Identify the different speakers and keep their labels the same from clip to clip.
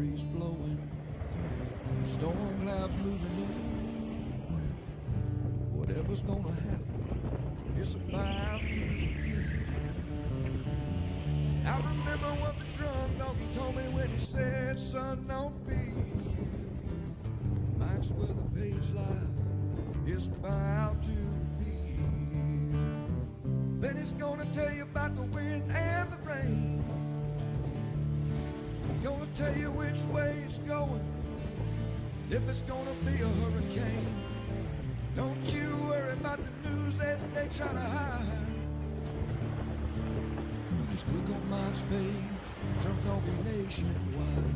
Speaker 1: breeze blowing, storm clouds moving in. Whatever's gonna happen, it's about to begin. I remember what the drunk donkey told me when he said, son, don't fear. Mike's where the page lies, it's about to begin. Then he's gonna tell you about the wind and the rain. Gonna tell you which way it's going, if it's gonna be a hurricane. Don't you worry about the news that they try to hide. Just look on Mike's page, Drunk Donkey Nationwide.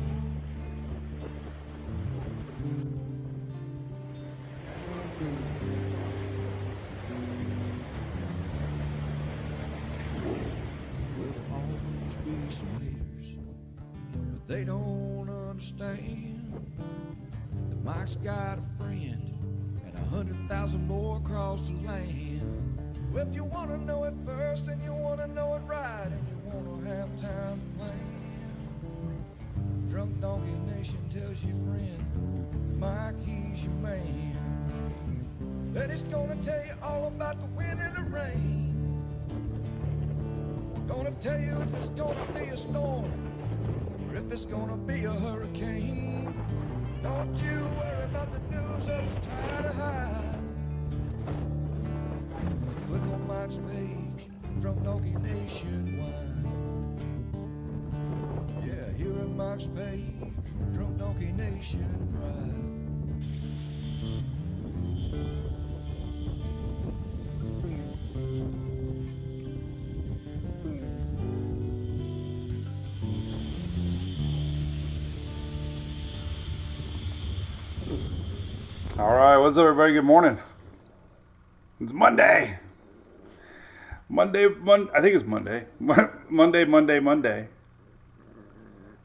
Speaker 1: There'll always be some haters, but they don't understand that Mike's got a friend and 100,000 more across the land. Well, if you want to know it first and you want to know it right and you want to have time to plan, Drunk Donkey Nation tells your friend, Mike, he's your man. Then he's gonna tell you all about the wind and the rain. Gonna tell you if it's gonna be a storm or if it's gonna be a hurricane. Don't you worry about the news others try to hide. Look on Mike's page, Drunk Donkey Nationwide. Yeah, here on Mike's page, Drunk Donkey Nation Pride.
Speaker 2: All right, what's up, everybody? Good morning. It's Monday. I think it's Monday. Monday.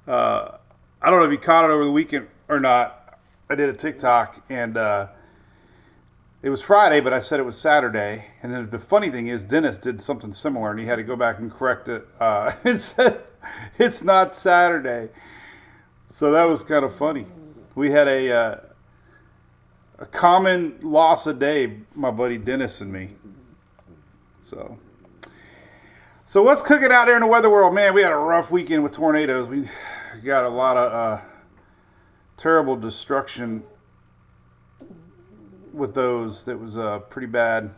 Speaker 2: I don't know if you caught it over the weekend or not. I did a TikTok, and it was Friday, but I said it was Saturday. And then the funny thing is, Dennis did something similar, and he had to go back and correct it. It said it's not Saturday. So that was kind of funny. We had a common loss a day, my buddy Dennis and me. So what's cooking out there in the weather world? Man, we had a rough weekend with tornadoes. We got a lot of terrible destruction with those. That was pretty bad.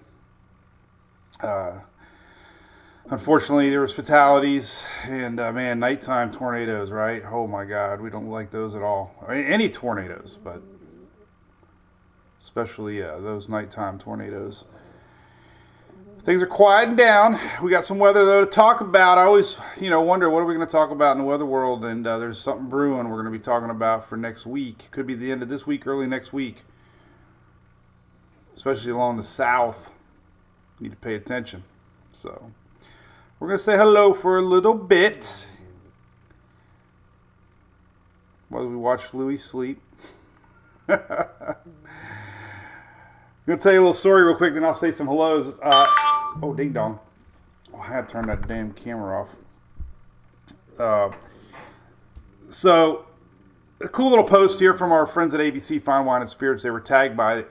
Speaker 2: Unfortunately, there was fatalities and man, nighttime tornadoes, right? Oh my God, we don't like those at all. I mean, any tornadoes, but especially those nighttime tornadoes. Things are quieting down. We got some weather, though, to talk about. I always, wonder what are we going to talk about in the weather world, and there's something brewing we're going to be talking about for next week. Could be the end of this week, early next week, especially along the south. You need to pay attention. So we're going to say hello for a little bit while we watch Louis sleep. I'm going to tell you a little story real quick, then I'll say some hellos. Oh, ding dong. Oh, I had to turn that damn camera off. So, a cool little post here from our friends at ABC Fine Wine and Spirits. They were tagged by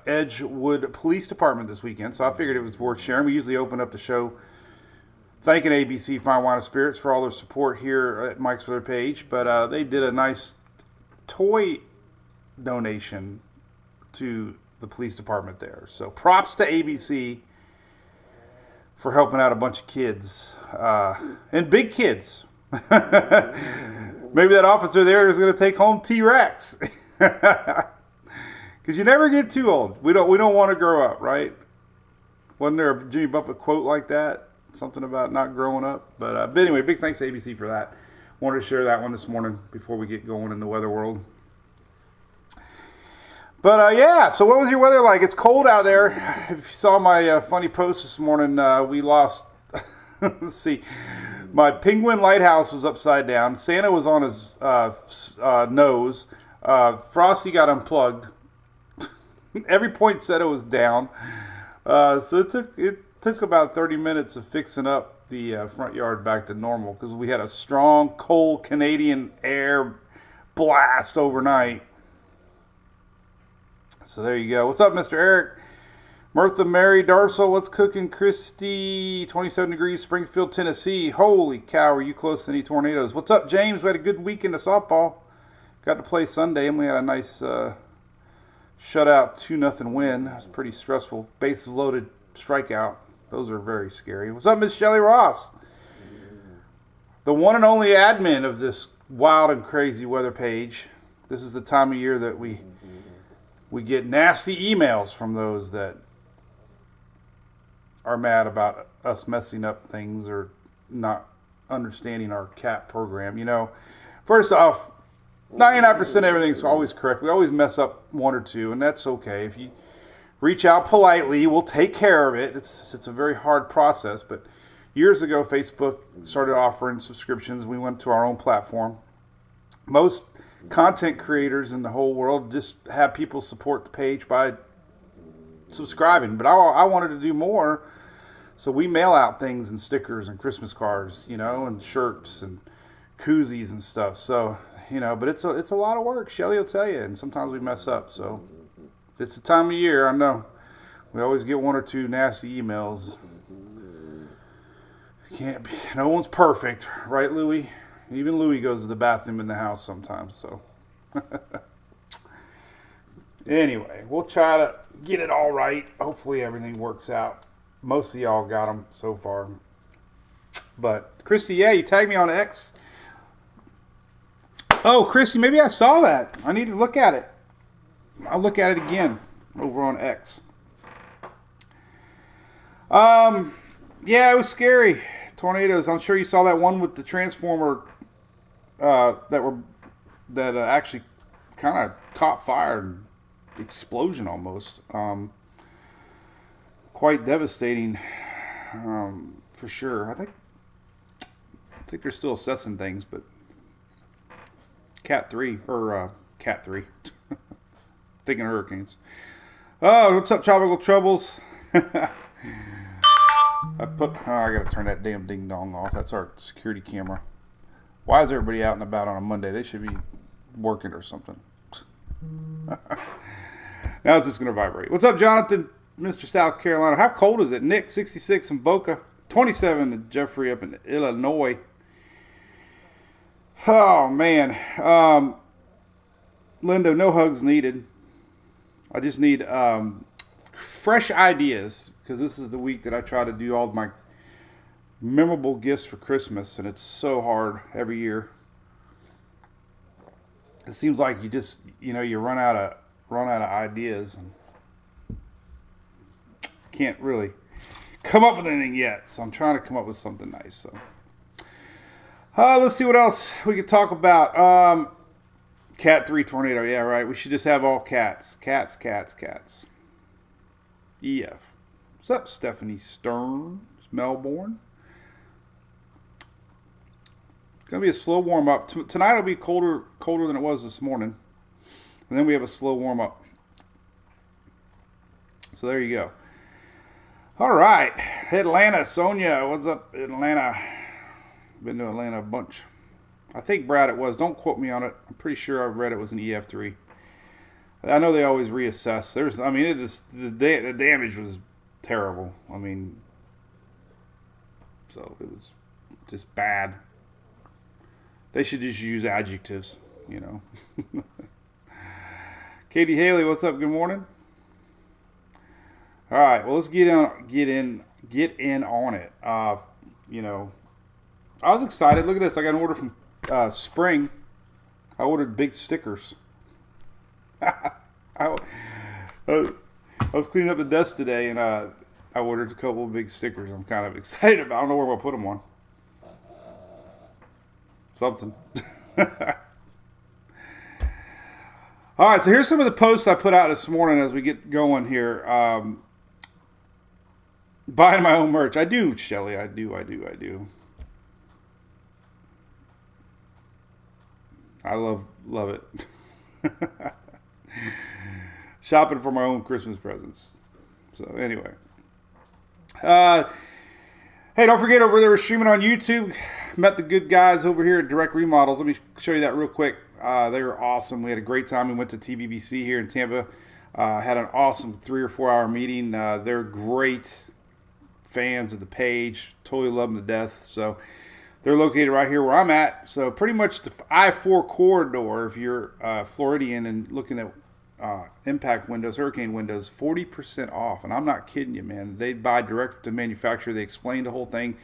Speaker 2: Edgewood Police Department this weekend, so I figured it was worth sharing. We usually open up the show thanking ABC Fine Wine and Spirits for all their support here at Mike's for their page, but they did a nice toy donation to the police department there. So props to ABC for helping out a bunch of kids and big kids. Maybe that officer there is going to take home T-Rex because you never get too old. We don't want to grow up, right? Wasn't there a Jimmy Buffett quote like that? Something about not growing up. But anyway, big thanks to ABC for that. Wanted to share that one this morning before we get going in the weather world. But yeah, so what was your weather like? It's cold out there. If you saw my funny post this morning, we lost, let's see, my penguin lighthouse was upside down. Santa was on his nose. Frosty got unplugged. Every poinsettia was down. So it took about 30 minutes of fixing up the front yard back to normal because we had a strong, cold Canadian air blast overnight. So there you go. What's up, Mr. Eric? Martha Mary Darcel, what's cooking? Christy, 27 degrees, Springfield, Tennessee. Holy cow, are you close to any tornadoes? What's up, James? We had a good weekend of softball. Got to play Sunday, and we had a nice shutout 2-0 win. It was pretty stressful. Bases loaded strikeout. Those are very scary. What's up, Miss Shelley Ross? The one and only admin of this wild and crazy weather page. This is the time of year that we get nasty emails from those that are mad about us messing up things or not understanding our cat program. You know, first off, 99% of everything's always correct. We always mess up one or two, and that's okay. If you reach out politely, we'll take care of it. It's a very hard process, but years ago, Facebook started offering subscriptions. We went to our own platform. Most content creators in the whole world just have people support the page by subscribing, but I wanted to do more, so we mail out things and stickers and Christmas cards, you know, and shirts and koozies and stuff. So, you know, but it's a lot of work. Shelly will tell you, and sometimes we mess up. So it's the time of year. I know we always get one or two nasty emails. Can't be. No one's perfect, right, Louie? Even Louie goes to the bathroom in the house sometimes. So anyway, we'll try to get it all right. Hopefully everything works out. Most of y'all got them so far. But Christy, yeah, you tagged me on X. Oh, Christy, maybe I saw that. I need to look at it. I'll look at it again over on X. Yeah, it was scary. Tornadoes. I'm sure you saw that one with the transformer that actually kind of caught fire and explosion almost. Quite devastating, for sure. I think they're still assessing things, but Cat 3 thinking hurricanes. Oh, what's up, Tropical Troubles? I gotta turn that damn ding dong off. That's our security camera. Why is everybody out and about on a Monday? They should be working or something. Now it's just gonna vibrate. What's up, Jonathan, Mr. South Carolina? How cold is it? Nick, 66 in Boca, 27 in Jeffrey up in Illinois. Oh man, Lindo, no hugs needed. I just need fresh ideas, because this is the week that I try to do all of my memorable gifts for Christmas, and it's so hard every year. It seems like you just, you run out of ideas and can't really come up with anything yet. So I'm trying to come up with something nice. So let's see what else we could talk about. Cat 3 tornado. Yeah, right. We should just have all cats. Cats. EF. What's up, Stephanie Stearns, Melbourne? It's going to be a slow warm-up. Tonight will be colder than it was this morning. And then we have a slow warm-up. So there you go. All right. Atlanta, Sonia. What's up, Atlanta? Been to Atlanta a bunch. I think, Brad, it was. Don't quote me on it. I'm pretty sure I read it was an EF3. I know they always reassess. The damage was terrible. So it was just bad. They should just use adjectives, Katie Haley, what's up? Good morning. All right, well, let's get in on it. I was excited. Look at this. I got an order from Spring. I ordered big stickers. I was cleaning up the desk today, and I ordered a couple of big stickers. I'm kind of excited about. I don't know where I'm gonna put them on. Something. All right, so here's some of the posts I put out this morning as we get going here. Buying my own merch. I do, Shelly. I do. I love it. Shopping for my own Christmas presents. So anyway. Hey, don't forget, over there we're streaming on YouTube. Met the good guys over here at Direct Remodels. Let me show you that real quick. They were awesome. We had a great time. We went to TBBC here in Tampa. Had an awesome 3 or 4 hour meeting. They're great fans of the page. Totally love them to death. So they're located right here where I'm at. So pretty much the I-4 corridor, if you're Floridian and looking at impact windows, hurricane windows, 40% off. And I'm not kidding you, man. They buy direct to manufacturer. They explain the whole thing.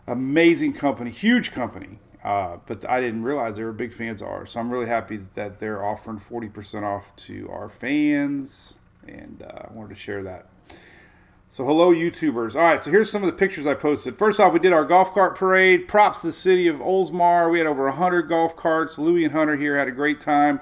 Speaker 2: Amazing company, huge company. But I didn't realize they were big fans of ours. So I'm really happy that they're offering 40% off to our fans. And I wanted to share that. So hello, YouTubers. All right, so here's some of the pictures I posted. First off, we did our golf cart parade. Props to the city of Oldsmar. We had over 100 golf carts. Louie and Hunter here had a great time.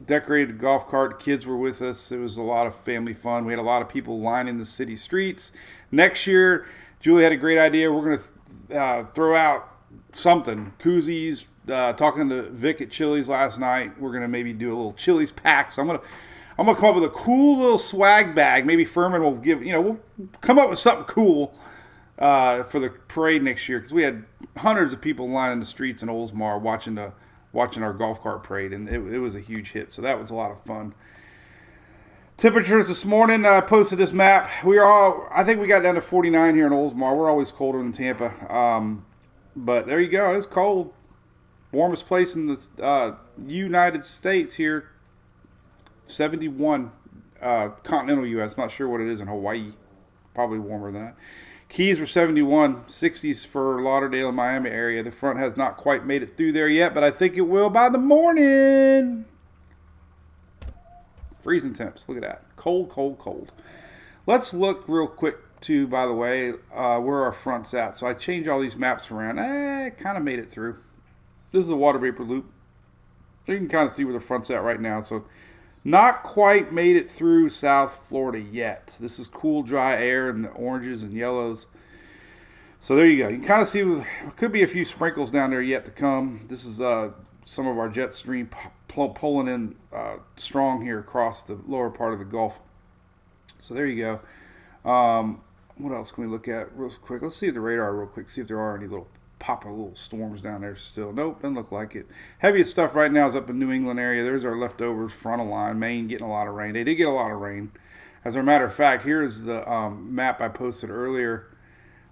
Speaker 2: Decorated the golf cart. Kids were with us. It was a lot of family fun. We had a lot of people lining the city streets. Next year, Julie had a great idea. We're going to throw out something. Koozies. Talking to Vic at Chili's last night. We're going to maybe do a little Chili's pack. So I'm going to come up with a cool little swag bag. Maybe Furman will we'll come up with something cool for the parade next year. Because we had hundreds of people lining the streets in Oldsmar watching our golf cart parade. And it was a huge hit. So that was a lot of fun. Temperatures this morning, I posted this map. I think we got down to 49 here in Oldsmar. We're always colder than Tampa. But there you go. It's cold. Warmest place in the United States here. 71 continental U.S. I'm not sure what it is in Hawaii. Probably warmer than that. Keys were 71. 60s for Lauderdale and Miami area. The front has not quite made it through there yet, but I think it will by the morning. Freezing temps. Look at that. Cold, cold, cold. Let's look real quick, too, by the way, where our front's at. So I changed all these maps around. Kind of made it through. This is a water vapor loop. You can kind of see where the front's at right now. So not quite made it through South Florida yet. This is cool, dry air and the oranges and yellows. So there you go. You can kind of see there could be a few sprinkles down there yet to come. This is some of our jet stream pulling in strong here across the lower part of the Gulf. So there you go. What else can we look at real quick? Let's see the radar real quick. See if there are any little little storms down there still. Nope, doesn't look like it. Heaviest stuff right now is up in New England area. There's our leftovers, frontal line. Maine getting a lot of rain. They did get a lot of rain. As a matter of fact, here's the map I posted earlier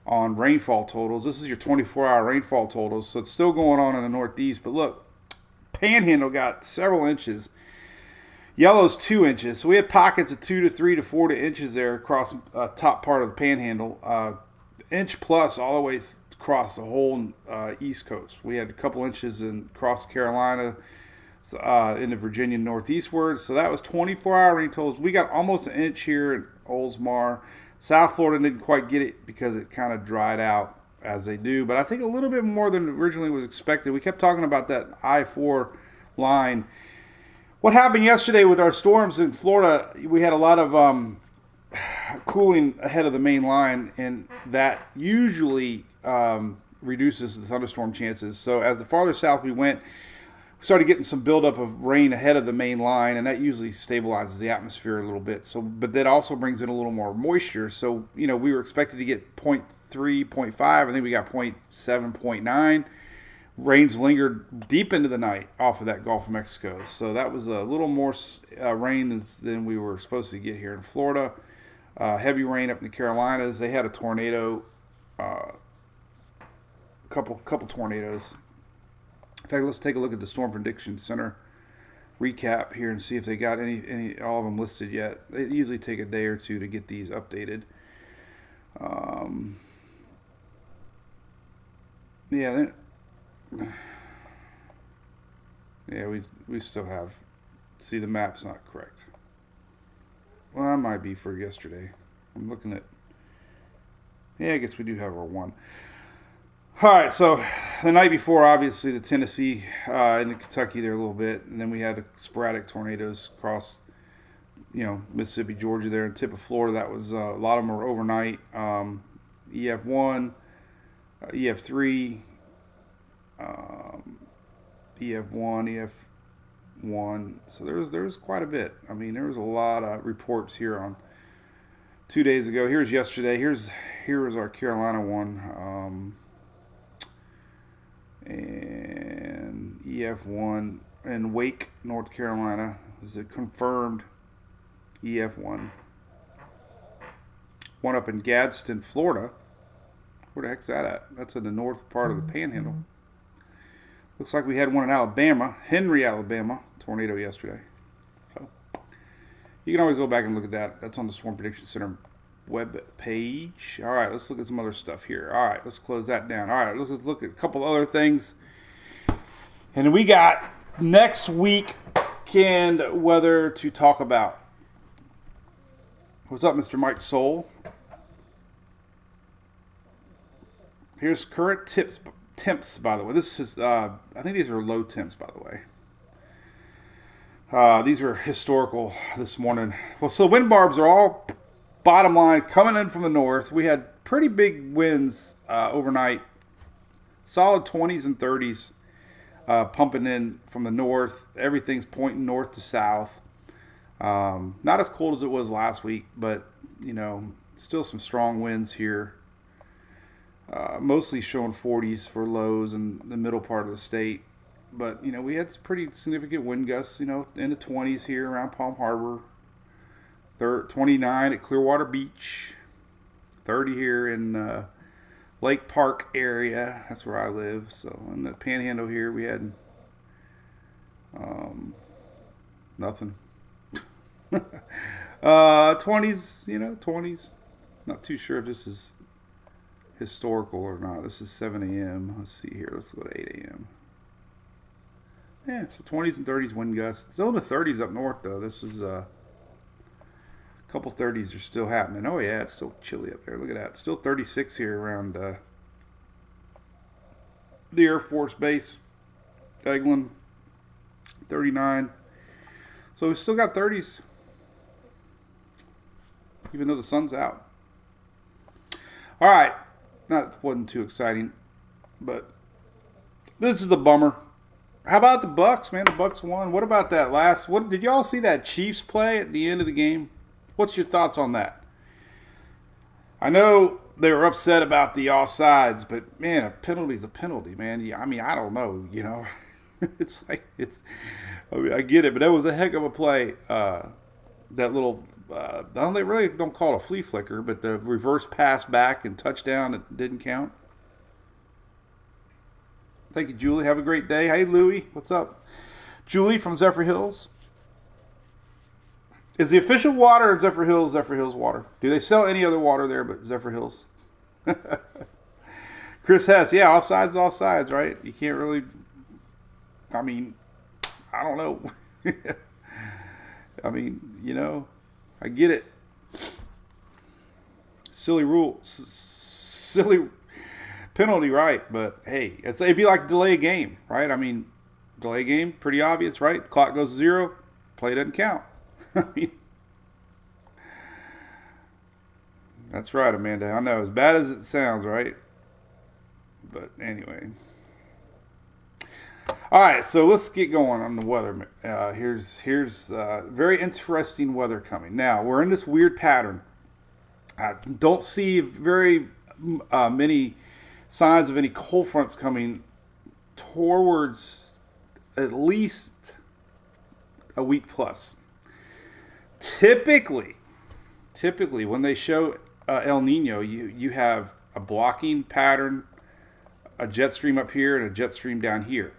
Speaker 2: on rainfall totals. This is your 24-hour rainfall totals. So it's still going on in the Northeast. But look, Panhandle got several inches. Yellow's 2 inches. So we had pockets of 2 to 3 to 4 inches there across the top part of the Panhandle. Inch plus all the way across the whole East Coast. We had a couple inches across Carolina, in the Virginia northeastward. So that was 24-hour rain totals. We got almost an inch here in Oldsmar. South Florida didn't quite get it because it kind of dried out as they do. But I think a little bit more than originally was expected. We kept talking about that I-4 line. What happened yesterday with our storms in Florida, we had a lot of cooling ahead of the main line, and that usually reduces the thunderstorm chances. So as the farther south we went, we started getting some buildup of rain ahead of the main line, and that usually stabilizes the atmosphere a little bit. So, but that also brings in a little more moisture. So, we were expected to get 0.3, 0.5. I think we got 0.7, 0.9. Rains lingered deep into the night off of that Gulf of Mexico. So that was a little more rain than we were supposed to get here in Florida. Heavy rain up in the Carolinas. They had a tornado. Couple tornadoes. In fact, let's take a look at the Storm Prediction Center recap here and see if they got any all of them listed yet. They usually take a day or two to get these updated. We still have. See, the map's not correct. Well, it might be for yesterday. I'm looking at. Yeah, I guess we do have our one. All right, so the night before, obviously, the Tennessee and Kentucky there a little bit, and then we had the sporadic tornadoes across, Mississippi, Georgia there, and tip of Florida. That was a lot of them were overnight. EF1, EF3, EF1, EF1. So there was quite a bit. I mean, there was a lot of reports here on 2 days ago. Here's yesterday. Here was our Carolina one. And EF1 in Wake, North Carolina. Is it confirmed EF1? One up in Gadsden, Florida. Where the heck's that at? That's in the north part of the Panhandle. Looks like we had one in Alabama, Henry, Alabama. Tornado yesterday. So you can always go back and look at that. That's on the Storm Prediction Center web page. All right, let's look at some other stuff here. All right, let's close that down. All right, let's look at a couple other things. And we got next weekend weather to talk about. What's up, Mr. Mike Soul? Here's current temps, by the way. This is, I think these are low temps, by the way. These are historical this morning. Well, so wind barbs are all, bottom line, coming in from the north. We had pretty big winds overnight. Solid 20s and 30s pumping in from the north. Everything's pointing north to south. Not as cold as it was last week, but, still some strong winds here. Mostly showing 40s for lows in the middle part of the state. But, we had some pretty significant wind gusts, in the 20s here around Palm Harbor. 29 at Clearwater Beach. 30 here in Lake Park area. That's where I live. So in the Panhandle here we had nothing. 20s, 20s. Not too sure if this is historical or not. This is 7 a.m. Let's see here. Let's go to 8 a.m. Yeah, so 20s and 30s wind gusts. Still in the 30s up north, though. This is a couple 30s are still happening. Oh, yeah, it's still chilly up there. Look at that. Still 36 here around the Air Force Base. Eglin, 39. So we still got 30s, even though the sun's out. All right. Wasn't too exciting, but this is a bummer. How about the Bucks, man? The Bucks won. What about that last? What did y'all see that Chiefs play at the end of the game? What's your thoughts on that? I know they were upset about the offsides, but man, a penalty's a penalty, man. I mean, I don't know, it's like I get it, but that was a heck of a play. That little. They really don't call it a flea flicker, but the reverse pass back and touchdown that didn't count. Thank you, Julie. Have a great day. Hey, Louie. What's up? Julie from Zephyr Hills. Is the official water at Zephyr Hills water? Do they sell any other water there but Zephyr Hills? Chris Hess. Yeah, offsides, right? You can't really... I mean, I don't know. I mean, I get it. Silly rule. Silly penalty, right? But hey, it'd be like delay a game, right? I mean, delay a game, pretty obvious, right? The clock goes to 0, play doesn't count. I mean, that's right, Amanda. I know, as bad as it sounds, right? But anyway. All right, so let's get going on the weather. Here's very interesting weather coming. Now, we're in this weird pattern. I don't see very many signs of any cold fronts coming towards at least a week plus. Typically, when they show El Nino, you have a blocking pattern, a jet stream up here, and a jet stream down here.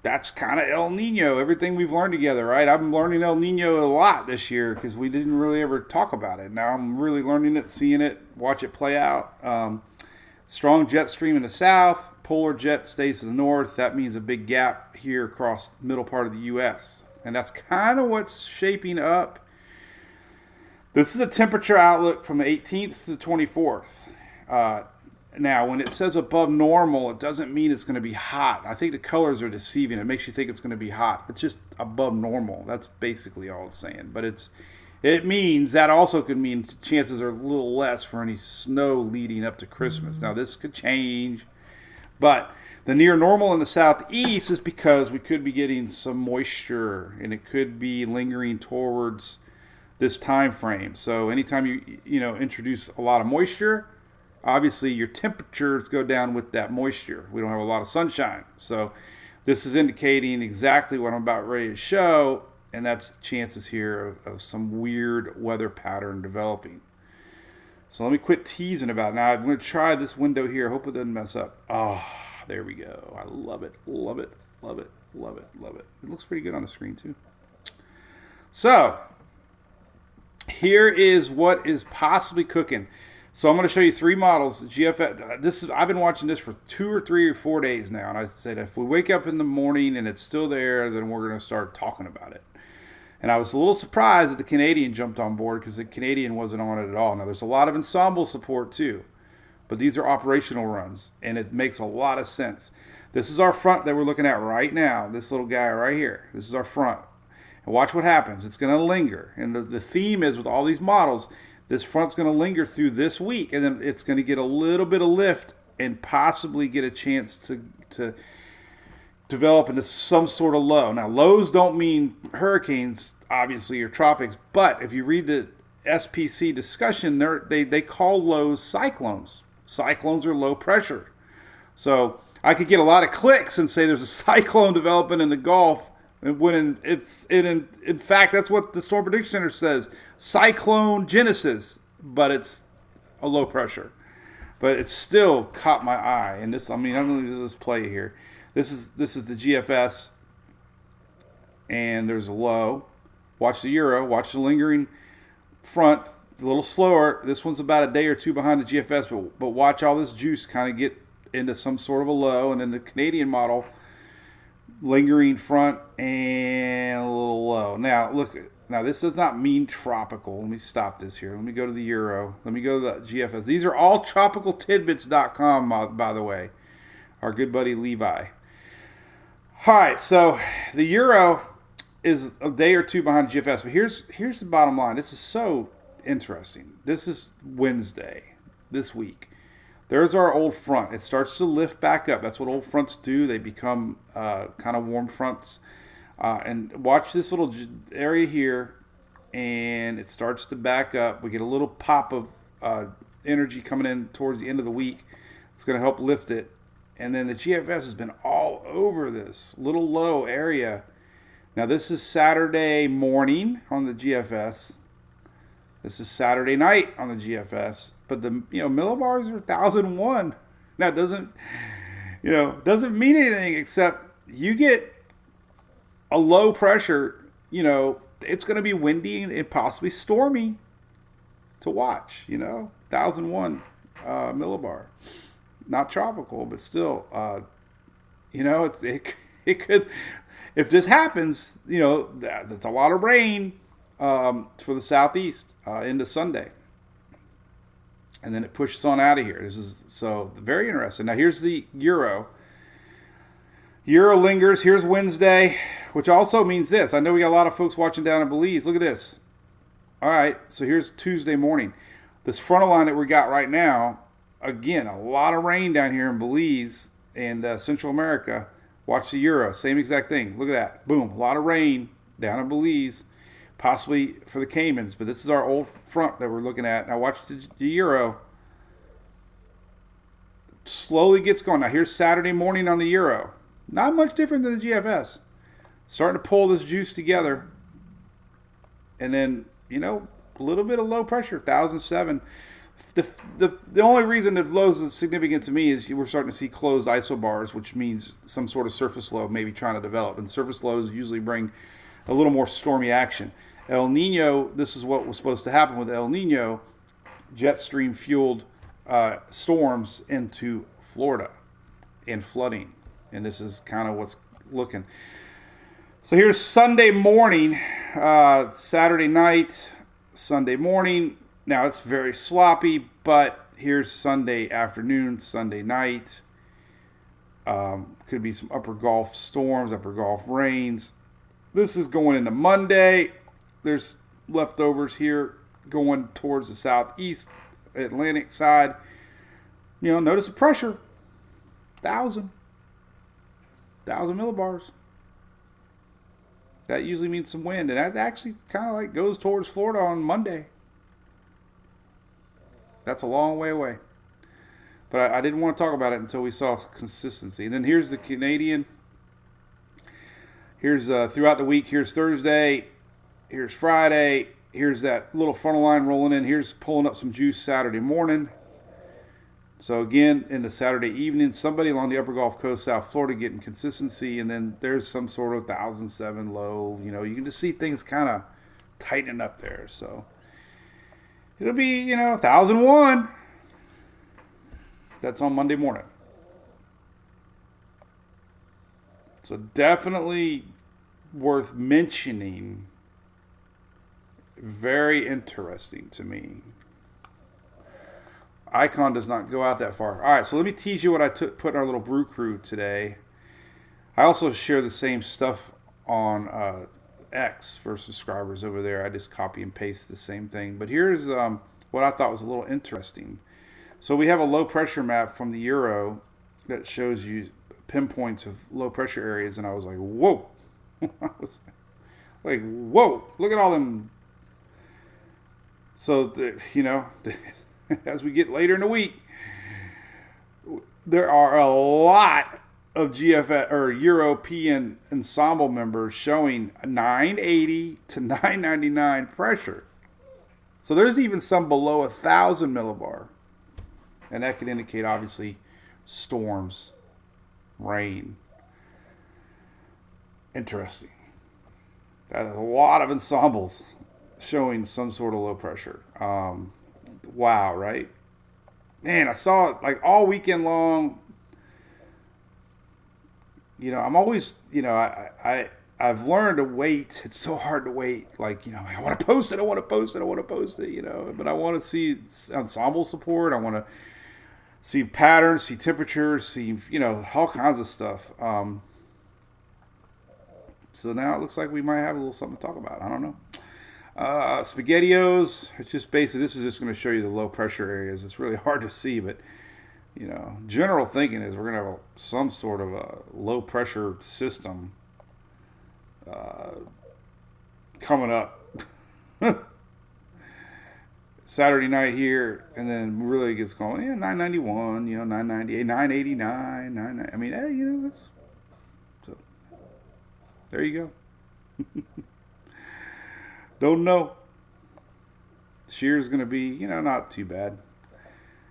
Speaker 2: That's kind of El Nino, everything we've learned together, right? I'm learning El Nino a lot this year because we didn't really ever talk about it. Now I'm really learning it, seeing it, watch it play out. Strong jet stream in the south, polar jet stays to the north. That means a big gap here across the middle part of the U.S. And that's kind of what's shaping up. This is a temperature outlook from the 18th to the 24th. Now, when it says above normal, it doesn't mean it's going to be hot. I think the colors are deceiving. It makes you think it's going to be hot. It's just above normal. That's basically all it's saying. But it means that also could mean chances are a little less for any snow leading up to Christmas. Now, this could change. But the near normal in the southeast is because we could be getting some moisture, and it could be lingering towards this time frame. So anytime you introduce a lot of moisture, obviously your temperatures go down with that moisture. We don't have a lot of sunshine. So This is indicating exactly what I'm about ready to show, and that's the chances here of some weird weather pattern developing. So let me quit teasing about it. Now I'm going to try this window here. Hope it doesn't mess up. Oh, there we go. I love it, love it, love it, love it, love it. It looks pretty good on the screen too. So here is what is possibly cooking. So I'm going to show you 3 models. GFS. I've been watching this for 2 or 3 or 4 days now, and I said if we wake up in the morning and it's still there, then we're going to start talking about it. And I was a little surprised that the Canadian jumped on board because the Canadian wasn't on it at all. Now there's a lot of ensemble support too, but these are operational runs, and it makes a lot of sense. This is our front that we're looking at right now. This little guy right here. This is our front. And watch what happens. It's going to linger. And the theme is with all these models, this front's going to linger through this week, and then it's going to get a little bit of lift and possibly get a chance to develop into some sort of low. Now, lows don't mean hurricanes, obviously, or tropics, but if you read the SPC discussion, they call lows cyclones. Cyclones are low pressure. So I could get a lot of clicks and say there's a cyclone developing in the Gulf, when in fact, that's what the Storm Prediction Center says. Cyclone Genesis, but it's a low pressure. But it still caught my eye. And this, I'm going to just play here. This is the GFS, and there's a low. Watch the Euro. Watch the lingering front. A little slower. This one's about a day or 2 behind the GFS, but watch all this juice kind of get into some sort of a low. And then the Canadian model, lingering front and a little low. Now look. Now this does not mean tropical. Let me stop this here. Let me go to the Euro. Let me go to the GFS. These are all tropicaltidbits.com, by the way. Our good buddy Levi. All right, so the Euro is a day or 2 behind GFS. But here's the bottom line. This is so interesting. This is Wednesday this week. There's our old front. It starts to lift back up. That's what old fronts do. They become kind of warm fronts. And watch this little area here, and it starts to back up. We get a little pop of energy coming in towards the end of the week. It's going to help lift it. And then the GFS has been all over this little low area. Now this is Saturday morning on the GFS. This is Saturday night on the GFS. But the millibars are 1,001. Now doesn't mean anything except you get a low pressure. It's going to be windy and possibly stormy to watch. 1,001 millibar. Not tropical, but still, it could, if this happens, that's a lot of rain for the southeast into Sunday. And then it pushes on out of here. This is so very interesting. Now here's the Euro. Euro lingers. Here's Wednesday, which also means this. I know we got a lot of folks watching down in Belize. Look at this. All right, so here's Tuesday morning. This frontal line that we got right now, again, a lot of rain down here in Belize and Central America. Watch the Euro. Same exact thing. Look at that. Boom. A lot of rain down in Belize, possibly for the Caymans. But this is our old front that we're looking at. Now watch the Euro. Slowly gets going. Now here's Saturday morning on the Euro. Not much different than the GFS. Starting to pull this juice together. And then, a little bit of low pressure, 1,007. The only reason that lows is significant to me is we're starting to see closed isobars, which means some sort of surface low maybe trying to develop. And surface lows usually bring a little more stormy action. El Nino, this is what was supposed to happen with El Nino, jet stream fueled storms into Florida and flooding. And this is kind of what's looking. So here's Sunday morning, Saturday night, Sunday morning. Now, it's very sloppy, but here's Sunday afternoon, Sunday night. Could be some upper Gulf storms, upper Gulf rains. This is going into Monday. There's leftovers here going towards the southeast Atlantic side. Notice the pressure. 1,000 millibars. That usually means some wind, and that actually kind of goes towards Florida on Monday. That's a long way away. But I didn't want to talk about it until we saw consistency. And then here's the Canadian. Here's throughout the week. Here's Thursday. Here's Friday. Here's that little frontal line rolling in. Here's pulling up some juice Saturday morning. So again, in the Saturday evening, somebody along the upper Gulf Coast, South Florida, getting consistency, and then there's some sort of 1,007 low. You know, you can just see things kind of tightening up there. So it'll be, 1,001. That's on Monday morning. So definitely worth mentioning. Very interesting to me. Icon does not go out that far. All right, so let me tease you what I put in our little brew crew today. I also share the same stuff on X for subscribers over there. I just copy and paste the same thing. But here's what I thought was a little interesting. So we have a low pressure map from the Euro that shows you pinpoints of low pressure areas, and I was like, whoa. I was like, whoa, look at all them. So, as we get later in the week, there are a lot of GFS or European ensemble members showing 980 to 999 pressure. So there's even some below 1,000 millibar. And that could indicate, obviously, storms, rain. Interesting. That's a lot of ensembles showing some sort of low pressure. Wow, right? Man, I saw it like all weekend long. I'm always, I've learned to wait. It's so hard to wait. Like, I want to post it. But I want to see ensemble support. I want to see patterns, see temperatures, see, all kinds of stuff. So now it looks like we might have a little something to talk about. I don't know. SpaghettiOs, it's just basically, this is just going to show you the low pressure areas. It's really hard to see, but general thinking is we're going to have some sort of a low pressure system coming up Saturday night here, and then really gets going. 991, 998, 989, 99. I mean, hey, that's so. There you go. Don't know. Shear's going to be, not too bad.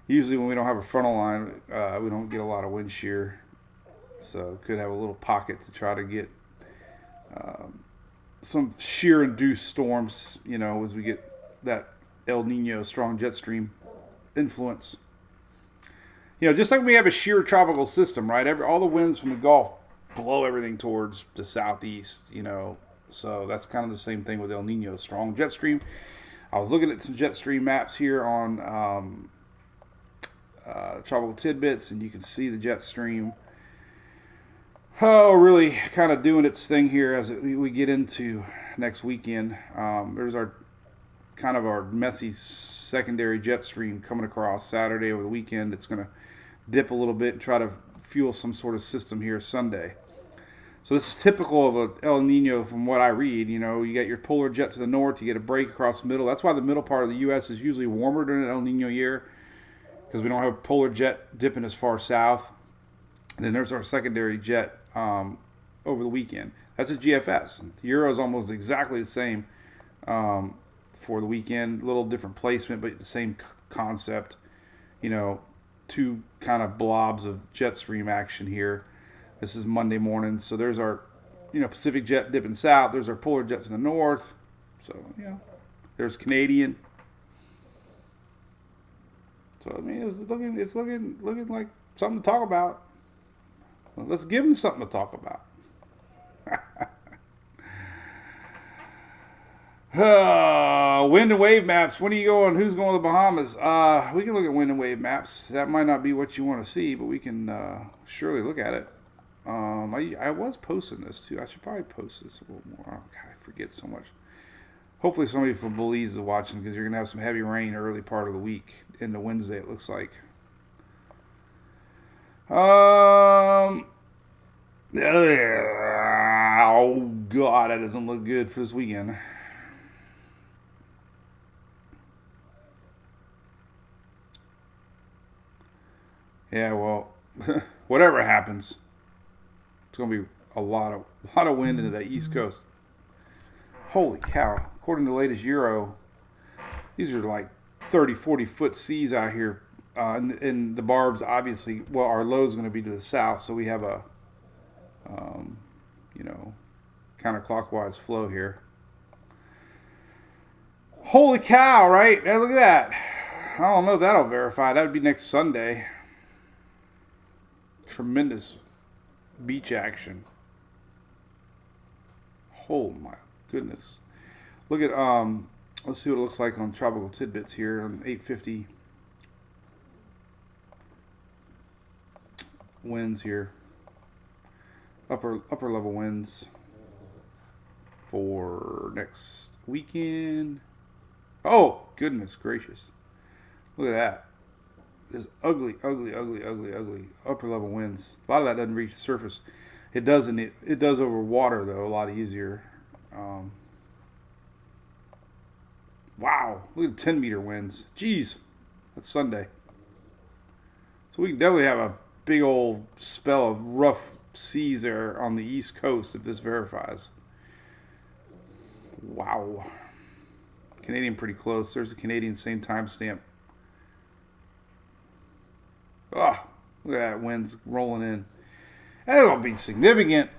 Speaker 2: Usually when we don't have a frontal line, we don't get a lot of wind shear. So could have a little pocket to try to get some shear-induced storms, as we get that El Nino strong jet stream influence. Just like we have a shear tropical system, right? All the winds from the Gulf blow everything towards the southeast, So that's kind of the same thing with El Nino strong jet stream. I was looking at some jet stream maps here on Tropical Tidbits, and you can see the jet stream really kind of doing its thing here as we get into next weekend. There's our messy secondary jet stream coming across Saturday over the weekend. It's going to dip a little bit and try to fuel some sort of system here Sunday. So this is typical of a El Nino from what I read. You got your polar jet to the north, you get a break across the middle. That's why the middle part of the U.S. is usually warmer during an El Nino year, because we don't have a polar jet dipping as far south. And then there's our secondary jet over the weekend. That's a GFS. The Euro is almost exactly the same for the weekend. A little different placement, but the same concept. Two kind of blobs of jet stream action here. This is Monday morning, so there's our, Pacific jet dipping south. There's our polar jet to the north. So, there's Canadian. So, I mean, it's looking like something to talk about. Well, let's give them something to talk about. Wind and wave maps. When are you going? Who's going to the Bahamas? We can look at wind and wave maps. That might not be what you want to see, but we can surely look at it. I was posting this too. I should probably post this a little more. Oh, God, I forget so much. Hopefully somebody from Belize is watching, because you're going to have some heavy rain early part of the week into Wednesday, it looks like. Oh, God, that doesn't look good for this weekend. Yeah, well, whatever happens, it's going to be a lot of wind into that East Coast. Holy cow. According to the latest Euro, these are like 30, 40 foot seas out here. And the barbs, obviously, well, our low is going to be to the south, so we have a, counterclockwise flow here. Holy cow, right? Hey, look at that. I don't know if that'll verify. That would be next Sunday. Tremendous beach action. Oh my goodness. Look at, let's see what it looks like on Tropical Tidbits here on 850 winds here. Upper level winds for next weekend. Oh, goodness gracious. Look at that. This ugly upper level winds. A lot of that doesn't reach the surface. It doesn't. It does over water, though, a lot easier. Wow. Look at 10-meter winds. Jeez. That's Sunday. So we can definitely have a big old spell of rough seas there on the East Coast if this verifies. Wow. Canadian pretty close. There's the Canadian same timestamp. Oh, look at that wind's rolling in. That'll be significant.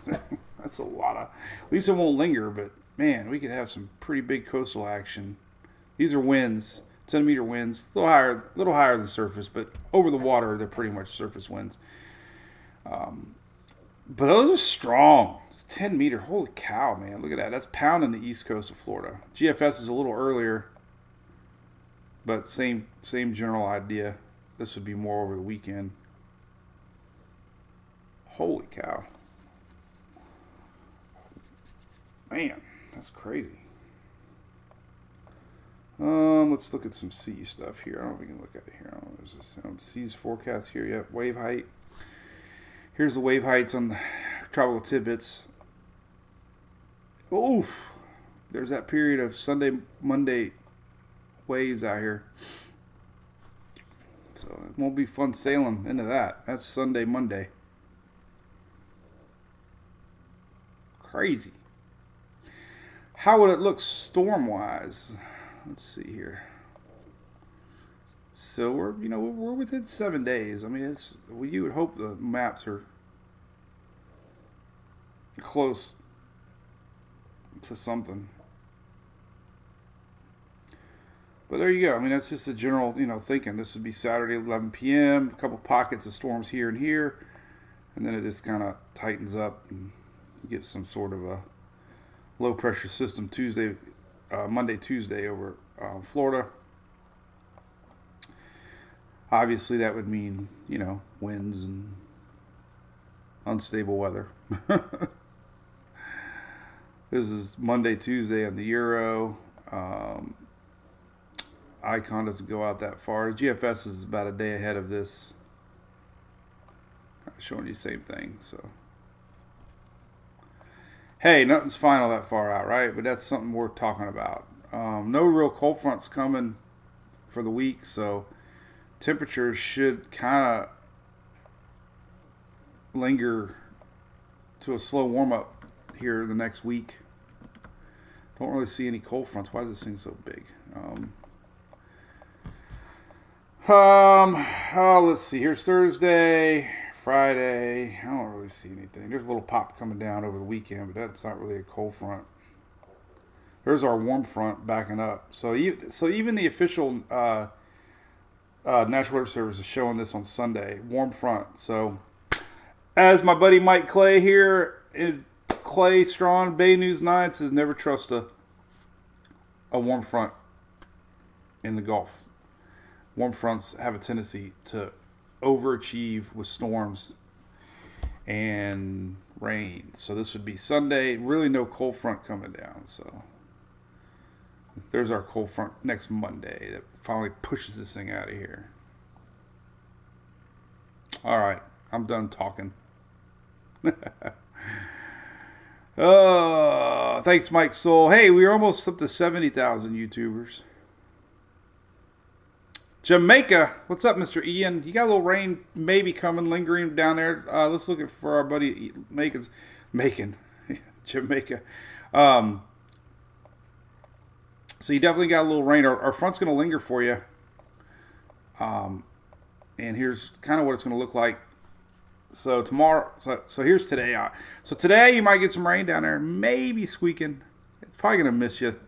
Speaker 2: That's a lot of. At least it won't linger, but man, we could have some pretty big coastal action. These are winds, 10-meter winds, a little higher than surface, but over the water they're pretty much surface winds. But those are strong. It's 10-meter. Holy cow, man! Look at that. That's pounding the east coast of Florida. GFS is a little earlier, but same general idea. This would be more over the weekend. Holy cow. Man, that's crazy. Let's look at some sea stuff here. I don't know if we can look at it here. There's this seas forecast here. Yep, wave height. Here's the wave heights on the Tropical Tidbits. Oof. There's that period of Sunday, Monday waves out here. So it won't be fun sailing into that. That's Sunday, Monday. Crazy. How would it look storm-wise? Let's see here. So we're within 7 days. I mean, you would hope the maps are close to something. But there you go. I mean, that's just a general, thinking. This would be Saturday, 11 p.m. A couple pockets of storms here and here, and then it just kind of tightens up and you get some sort of a low pressure system Monday, Tuesday over Florida. Obviously, that would mean, winds and unstable weather. This is Monday, Tuesday on the Euro. Icon doesn't go out that far. GFS is about a day ahead of this. Kind of showing you the same thing. So, hey, nothing's final that far out, right? But that's something worth talking about. No real cold fronts coming for the week, so temperatures should kind of linger to a slow warm-up here the next week. Don't really see any cold fronts. Why is this thing so big? Let's see. Here's Thursday, Friday. I don't really see anything. There's a little pop coming down over the weekend, but that's not really a cold front. There's our warm front backing up. So even the official National Weather Service is showing this on Sunday. Warm front. So as my buddy Mike Clay here, Clay Strawn, Bay News 9 says never trust a warm front in the Gulf. Warm fronts have a tendency to overachieve with storms and rain. So this would be Sunday. Really no cold front coming down. So there's our cold front next Monday that finally pushes this thing out of here. All right. I'm done talking. Thanks, Mike Soul. Hey, we're almost up to 70,000 YouTubers. Jamaica. What's up, Mr. Ian? You got a little rain maybe coming, lingering down there. Let's look for our buddy Macon. Jamaica. So you definitely got a little rain. Our front's going to linger for you. And here's kind of what it's going to look like. So tomorrow, so here's today. So today you might get some rain down there, maybe squeaking. It's probably going to miss you.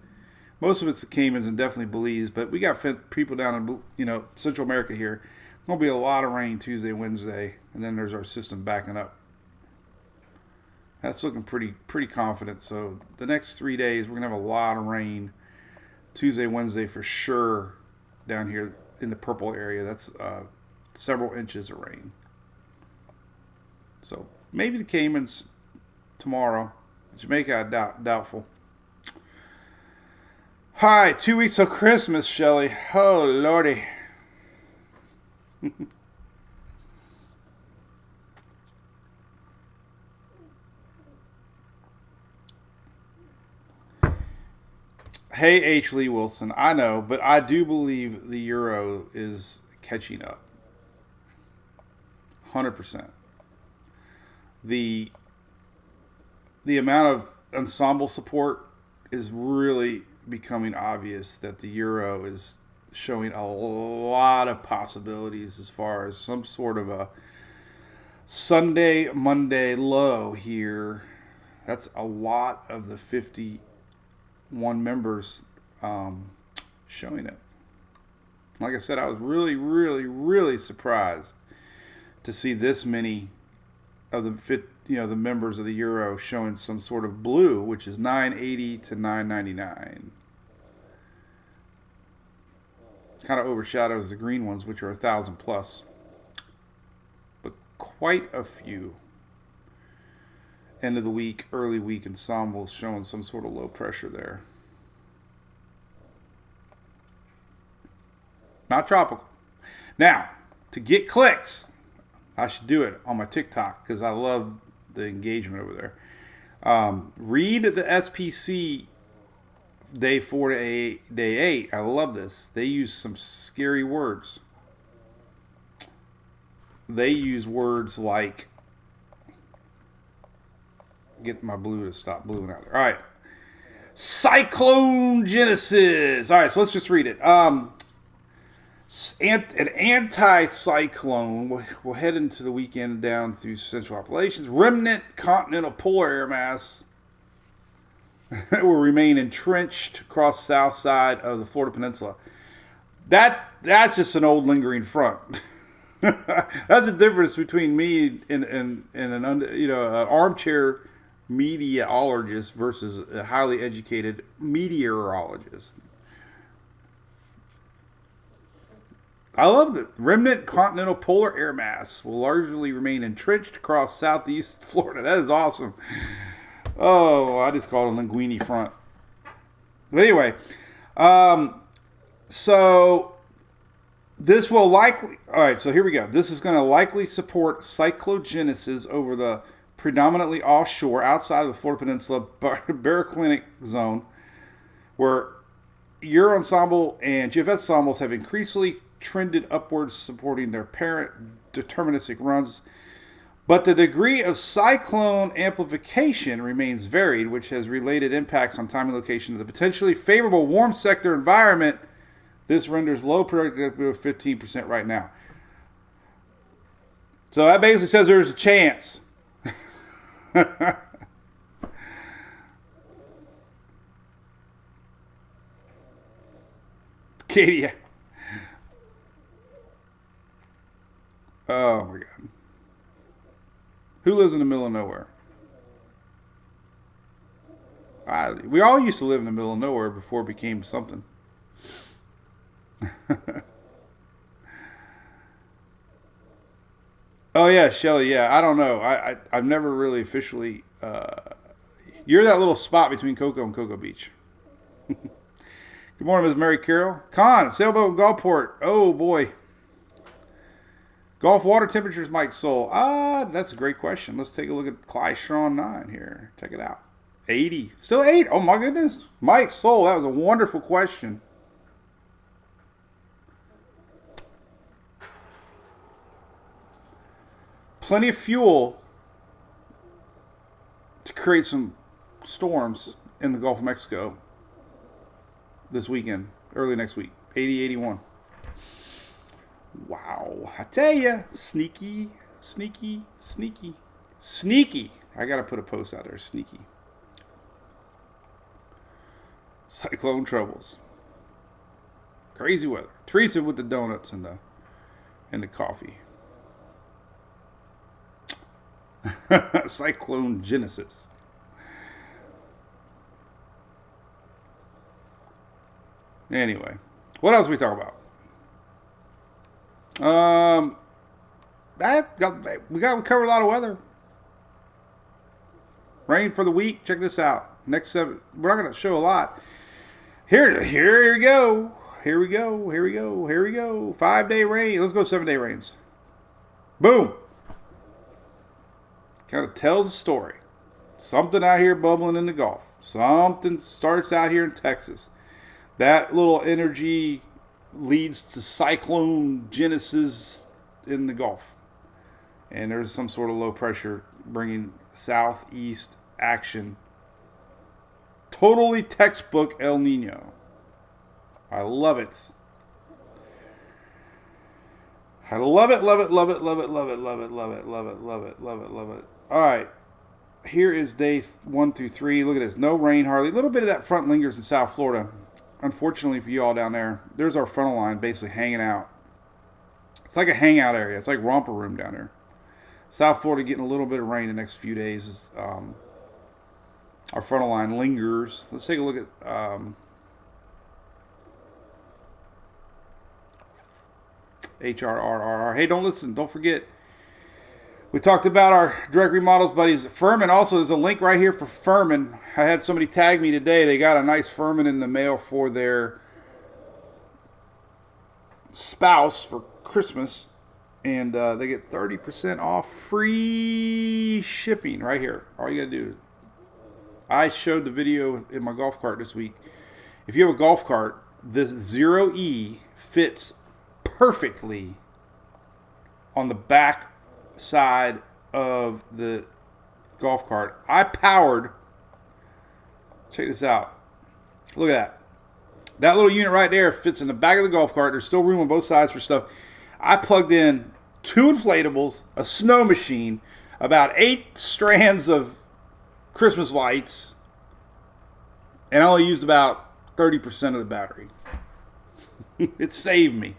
Speaker 2: Most of it's the Caymans and definitely Belize, but we got people down in Central America here. There'll be a lot of rain Tuesday, Wednesday, and then there's our system backing up. That's looking pretty confident. So the next 3 days we're gonna have a lot of rain. Tuesday, Wednesday for sure down here in the purple area. That's several inches of rain. So maybe the Caymans tomorrow. Jamaica, doubtful. Hi, 2 weeks till Christmas, Shelly. Oh, Lordy. Hey, H. Lee Wilson. I know, but I do believe the Euro is catching up. 100%. The amount of ensemble support is really becoming obvious that the Euro is showing a lot of possibilities as far as some sort of a Sunday, Monday low here. That's a lot of the 51 members showing it. Like I said, I was really, really, really surprised to see this many of the members of the Euro showing some sort of blue, which is 980 to 999. Kind of overshadows the green ones, which are 1,000 plus. But quite a few end of the week, early week ensembles showing some sort of low pressure there. Not tropical. Now, to get clicks, I should do it on my TikTok because I love the engagement over there. Read the SPC day 4 to day 8. I love this. They use some scary words. They use words like, get my blue to stop bluing out there. All right. Cyclone Genesis. All right, so let's just read it. An anticyclone will head into the weekend down through central Appalachians. Remnant continental polar air mass will remain entrenched across the south side of the Florida Peninsula. That's just an old lingering front. That's the difference between me and an armchair meteorologist versus a highly educated meteorologist. I love that. Remnant continental polar air mass will largely remain entrenched across southeast Florida. That is awesome. Oh, I just called it a linguini front. But anyway, so this will likely... All right, so here we go. This is going to likely support cyclogenesis over the predominantly offshore, outside of the Florida Peninsula, baroclinic zone, where Euro ensemble and GFS ensembles have increasingly trended upwards, supporting their parent deterministic runs. But the degree of cyclone amplification remains varied, which has related impacts on time and location of the potentially favorable warm sector environment. This renders low predictability of 15% right now. So that basically says there's a chance. Katie. Oh my God. Who lives in the middle of nowhere? We all used to live in the middle of nowhere before it became something. Oh yeah, Shelly. Yeah, I don't know. I've never really officially. You're that little spot between Cocoa and Cocoa Beach. Good morning, Ms. Mary Carroll. Con, sailboat in Gulfport. Oh boy. Gulf water temperatures, Mike Soul. That's a great question. Let's take a look at Clystron 9 here. Check it out. 80. Still 8. Oh, my goodness. Mike Soul, that was a wonderful question. plenty of fuel to create some storms in the Gulf of Mexico this weekend, early next week. 80, 81. Wow. I tell you, sneaky, sneaky, sneaky, sneaky. I got to put a post out there. Sneaky. Cyclone troubles. Crazy weather. Teresa with the donuts and the coffee. Cyclone Genesis. Anyway, what else we talk about? We covered a lot of weather. Rain for the week. Check this out. Next 7. We're not going to show a lot. Here we go. Here we go. 5-day rain. Let's go 7-day rains. Boom. Kind of tells a story. Something out here bubbling in the Gulf. Something starts out here in Texas. That little energy leads to cyclone genesis in the Gulf. And there's some sort of low pressure bringing southeast action. Totally textbook El Nino. I love it. I love it, love it, love it, love it, love it, love it, love it, love it, love it, love it, love it. All right. Here is day 1 through 3. Look at this. No rain hardly. A little bit of that front lingers in South Florida. Unfortunately for you all down there, there's our frontal line basically hanging out. It's like a hangout area. It's like romper room down there. South Florida getting a little bit of rain the next few days. As, our frontal line lingers. Let's take a look at HRRR. Hey, don't listen. Don't forget. We talked about our direct remodels buddies. Furman also, there's a link right here for Furman. I had somebody tag me today. They got a nice Furman in the mail for their spouse for Christmas. And they get 30% off free shipping right here. All you got to do. I showed the video in my golf cart this week. If you have a golf cart, this 0E fits perfectly on the back side of the golf cart. I powered. Check this out. Look at that. That little unit right there fits in the back of the golf cart. There's still room on both sides for stuff. I plugged in 2 inflatables, a snow machine, about 8 strands of Christmas lights, and I only used about 30% of the battery. It saved me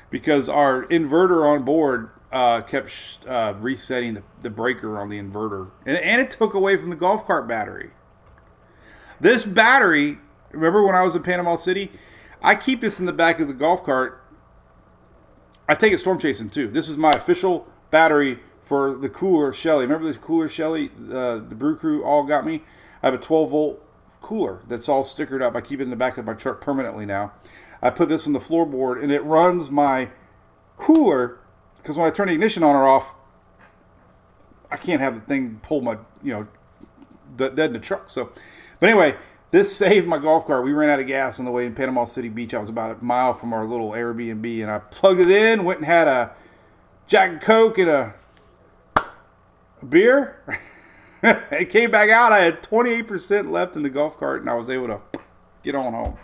Speaker 2: because our inverter on board kept resetting the breaker on the inverter. And it took away from the golf cart battery. This battery, remember when I was in Panama City? I keep this in the back of the golf cart. I take it storm chasing too. This is my official battery for the cooler Shelly. Remember the cooler Shelly? The Brew crew all got me. I have a 12-volt cooler that's all stickered up. I keep it in the back of my truck permanently now. I put this on the floorboard, and it runs my cooler, because when I turn the ignition on or off, I can't have the thing pull my, dead in the truck. So, but anyway, this saved my golf cart. We ran out of gas on the way in Panama City Beach. I was about a mile from our little Airbnb, and I plugged it in, went and had a Jack and Coke and a beer. It came back out. I had 28% left in the golf cart, and I was able to get on home.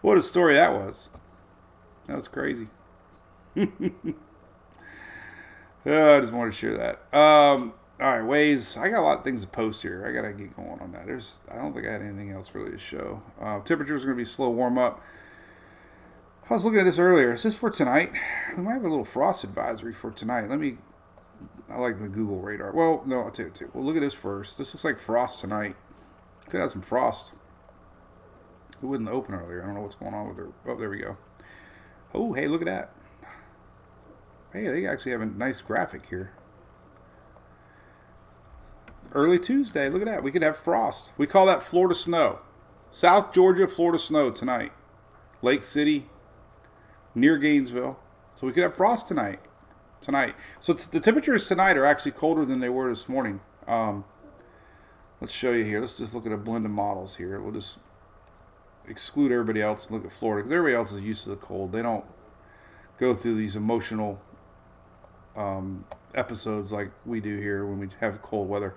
Speaker 2: What a story that was. That was crazy. I just wanted to share that. All right, ways. I got a lot of things to post here. I got to get going on that. I don't think I had anything else really to show. Temperatures are going to be slow warm up. I was looking at this earlier. Is this for tonight? We might have a little frost advisory for tonight. I like the Google radar. Well, no, I'll tell you too. Well, look at this first. This looks like frost tonight. Could have some frost. It wouldn't open earlier. I don't know what's going on with her. Oh, there we go. Oh, hey, look at that. Hey, they actually have a nice graphic here. Early Tuesday. Look at that. We could have frost. We call that Florida snow. South Georgia, Florida snow tonight. Lake City, near Gainesville. So we could have frost tonight. So the temperatures tonight are actually colder than they were this morning. Let's show you here. Let's just look at a blend of models here. We'll just exclude everybody else and look at Florida, because everybody else is used to the cold. They don't go through these emotional episodes like we do here when we have cold weather.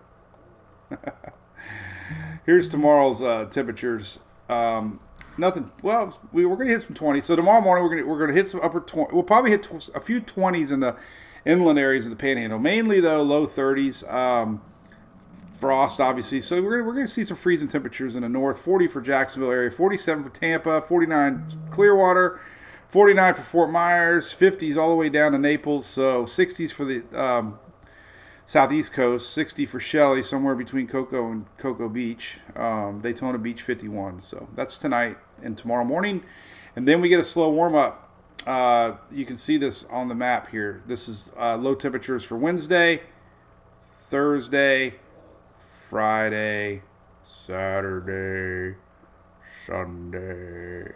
Speaker 2: Here's tomorrow's temperatures. Nothing. Well, we're going to hit some 20s. So tomorrow morning we're going to hit some upper 20. We'll probably hit a few 20s in the inland areas of the Panhandle. Mainly though low 30s. Frost obviously. So we're going to see some freezing temperatures in the north. 40 for Jacksonville area. 47 for Tampa. 49 Clearwater. 49 for Fort Myers. 50s all the way down to Naples. So 60s for the southeast coast, 60 for Shelley, somewhere between Cocoa and Cocoa Beach. Daytona Beach, 51. So that's tonight and tomorrow morning. And then we get a slow warm-up. You can see this on the map here. This is low temperatures for Wednesday, Thursday, Friday, Saturday, Sunday,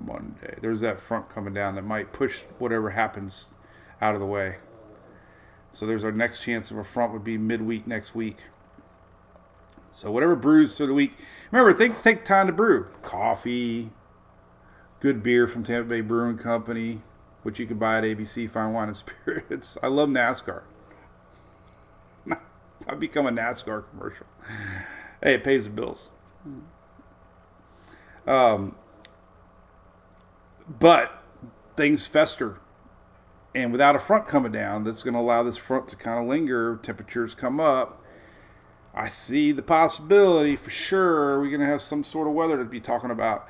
Speaker 2: Monday. There's that front coming down that might push whatever happens out of the way. So there's our next chance of a front would be midweek next week. So whatever brews through the week. Remember, things take time to brew. Coffee, good beer from Tampa Bay Brewing Company, which you can buy at ABC Fine Wine and Spirits. I love NASCAR. I've become a NASCAR commercial. Hey, it pays the bills. But things fester. And without a front coming down, that's going to allow this front to kind of linger. Temperatures come up. I see the possibility for sure we're going to have some sort of weather to be talking about.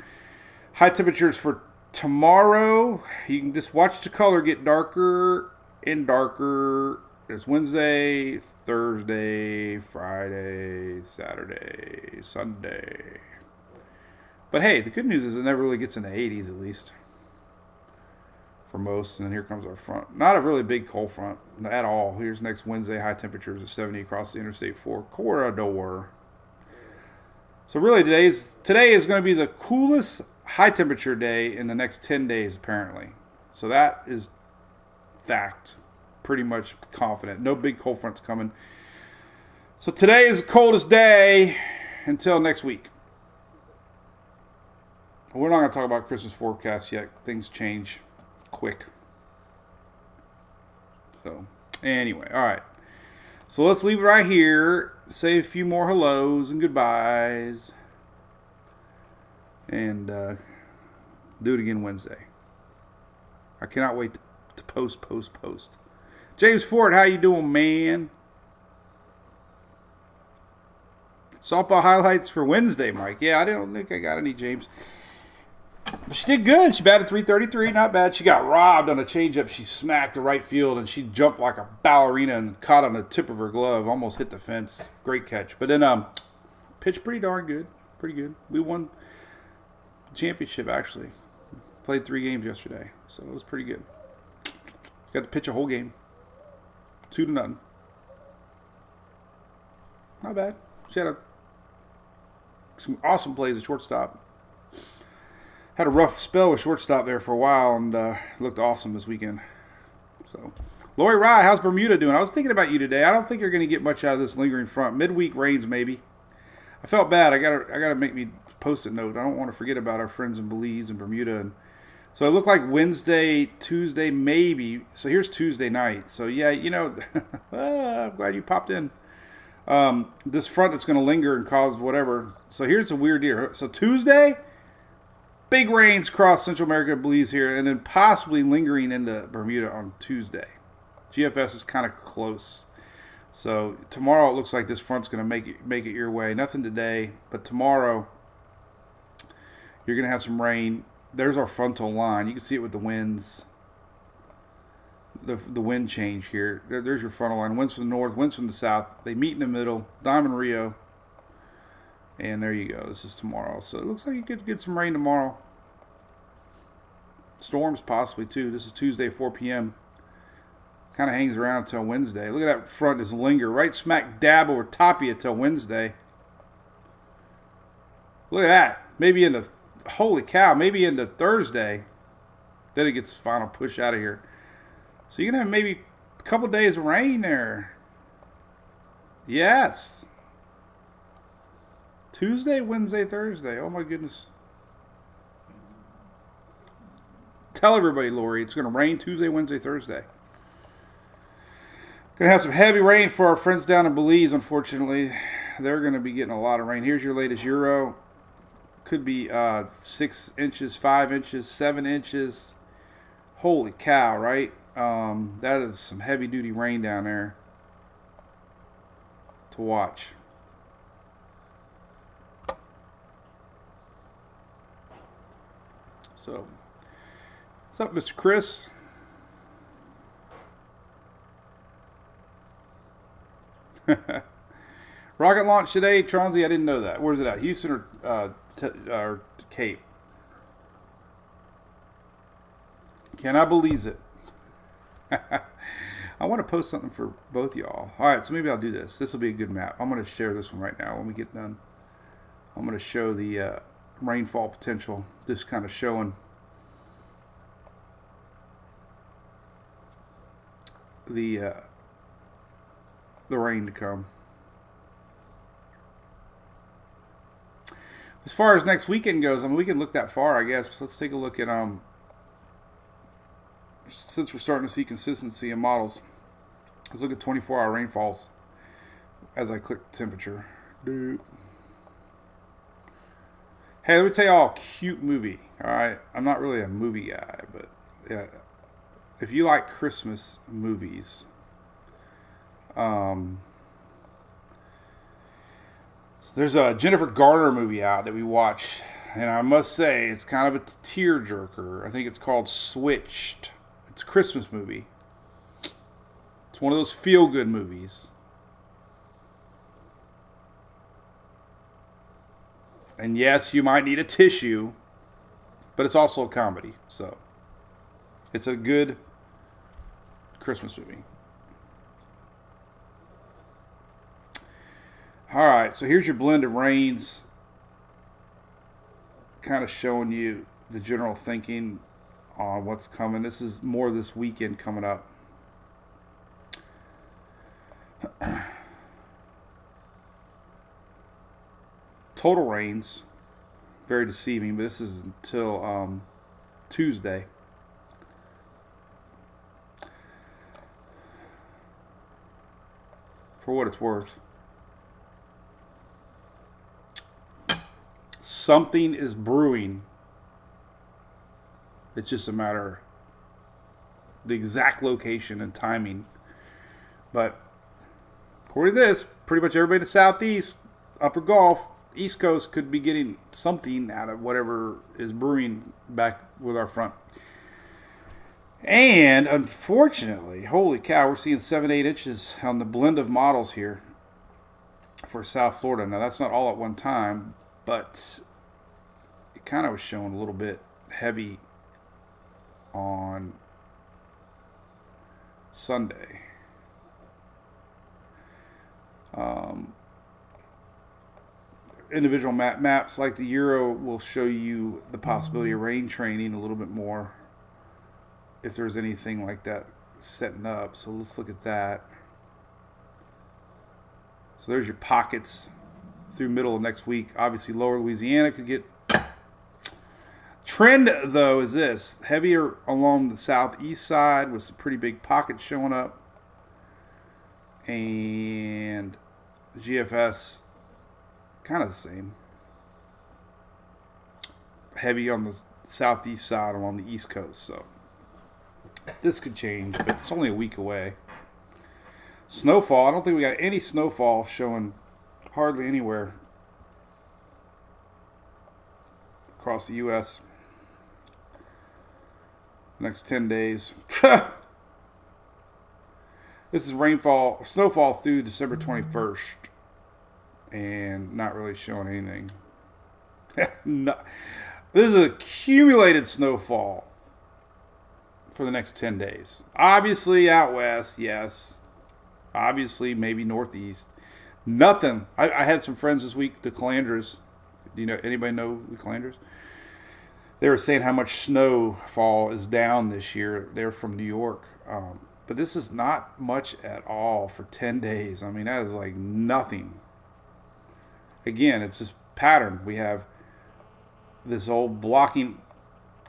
Speaker 2: High temperatures for tomorrow. You can just watch the color get darker and darker. There's Wednesday, Thursday, Friday, Saturday, Sunday. But hey, the good news is it never really gets in the 80s at least. For most, and then here comes our front. Not a really big cold front at all. Here's next Wednesday, high temperatures of 70 across the Interstate 4 corridor. So really today is going to be the coolest high temperature day in the next 10 days apparently. So that is fact. Pretty much confident. No big cold fronts coming. So today is the coldest day until next week. We're not going to talk about Christmas forecast yet. Things change quick. So anyway, all right. So let's leave it right here. Say a few more hellos and goodbyes. And do it again Wednesday. I cannot wait to post. James Ford, how you doing, man? Softball highlights for Wednesday, Mike. Yeah, I don't think I got any, James. She did good. She batted .333, not bad. She got robbed on a changeup. She smacked the right field, and she jumped like a ballerina and caught on the tip of her glove. Almost hit the fence. Great catch. But then pitched pretty darn good. Pretty good. We won the championship, actually. Played 3 games yesterday, so it was pretty good. Got to pitch a whole game. 2-0. Not bad. She had some awesome plays at shortstop. Had a rough spell with shortstop there for a while and looked awesome this weekend. So, Lori Rye, how's Bermuda doing? I was thinking about you today. I don't think you're going to get much out of this lingering front. Midweek rains, maybe. I felt bad. I gotta make me post-it note. I don't want to forget about our friends in Belize and Bermuda. And so it looked like Wednesday, Tuesday, maybe. So here's Tuesday night. So yeah, I'm glad you popped in. This front that's going to linger and cause whatever. So here's a weird deal. So Tuesday, big rains across Central America, Belize here, and then possibly lingering into Bermuda on Tuesday. GFS is kind of close. So tomorrow it looks like this front's going to make it your way. Nothing today, but tomorrow you're going to have some rain. There's our frontal line. You can see it with the winds. The wind change here. There's your frontal line. Winds from the north, winds from the south. They meet in the middle. Diamond Rio. And there you go. This is tomorrow. So it looks like you could get some rain tomorrow. Storms possibly too. This is Tuesday, 4 p.m. Kind of hangs around until Wednesday. Look at that front is linger right smack dab over top of you until Wednesday. Look at that. Maybe into, holy cow, maybe into Thursday. Then it gets the final push out of here. So you're going to have maybe a couple days of rain there. Yes. Tuesday, Wednesday, Thursday. Oh my goodness. Tell everybody, Lori, it's going to rain Tuesday, Wednesday, Thursday. Gonna have some heavy rain for our friends down in Belize, unfortunately. They're gonna be getting a lot of rain. Here's your latest Euro. Could be 6 inches, 5 inches, 7 inches. Holy cow, right? That is some heavy duty rain down there to watch. So, what's up, Mr. Chris? Rocket launch today, Tronzy. I didn't know that. Where's it at? Houston or Cape? Can I believe it? I want to post something for both y'all. All right, so maybe I'll do this. This will be a good map. I'm going to share this one right now when we get done. I'm going to show the rainfall potential. Just kind of showing the rain to come. As far as next weekend goes, I mean, we can look that far, I guess. So let's take a look at since we're starting to see consistency in models. Let's look at 24-hour rainfalls as I click temperature. Hey, let me tell y'all a cute movie. All right, I'm not really a movie guy, but yeah, if you like Christmas movies, so there's a Jennifer Garner movie out that we watch, and I must say it's kind of a tearjerker. I think it's called Switched. It's a Christmas movie. It's one of those feel-good movies. And yes, you might need a tissue, but it's also a comedy. So it's a good Christmas movie. All right, so here's your blend of rains, kind of showing you the general thinking on what's coming. This is more this weekend coming up. Total rains, very deceiving, but this is until Tuesday. For what it's worth. Something is brewing. It's just a matter of the exact location and timing. But according to this, pretty much everybody in the Southeast, Upper Gulf, East Coast could be getting something out of whatever is brewing back with our front. And unfortunately, holy cow, we're seeing 7-8 inches on the blend of models here for South Florida. Now, that's not all at one time, but it kind of was showing a little bit heavy on Sunday. Individual maps like the Euro will show you the possibility of rain training a little bit more if there's anything like that setting up. So let's look at that. So there's your pockets through middle of next week. Obviously lower Louisiana could get. Trend though is this: heavier along the southeast side with some pretty big pockets showing up, and GFS kind of the same. Heavy on the southeast side along the east coast. So this could change, but it's only a week away. Snowfall, I don't think we got any snowfall showing hardly anywhere across the U.S. next 10 days. This is snowfall through December 21st. And not really showing anything. No. This is accumulated snowfall for the next 10 days. Obviously out west, yes. Obviously maybe northeast. Nothing. I had some friends this week, the Calandras. Do you know anybody know the Calandras? They were saying how much snowfall is down this year. They're from New York. But this is not much at all for 10 days. I mean, that is like nothing. Again, it's this pattern. We have this old blocking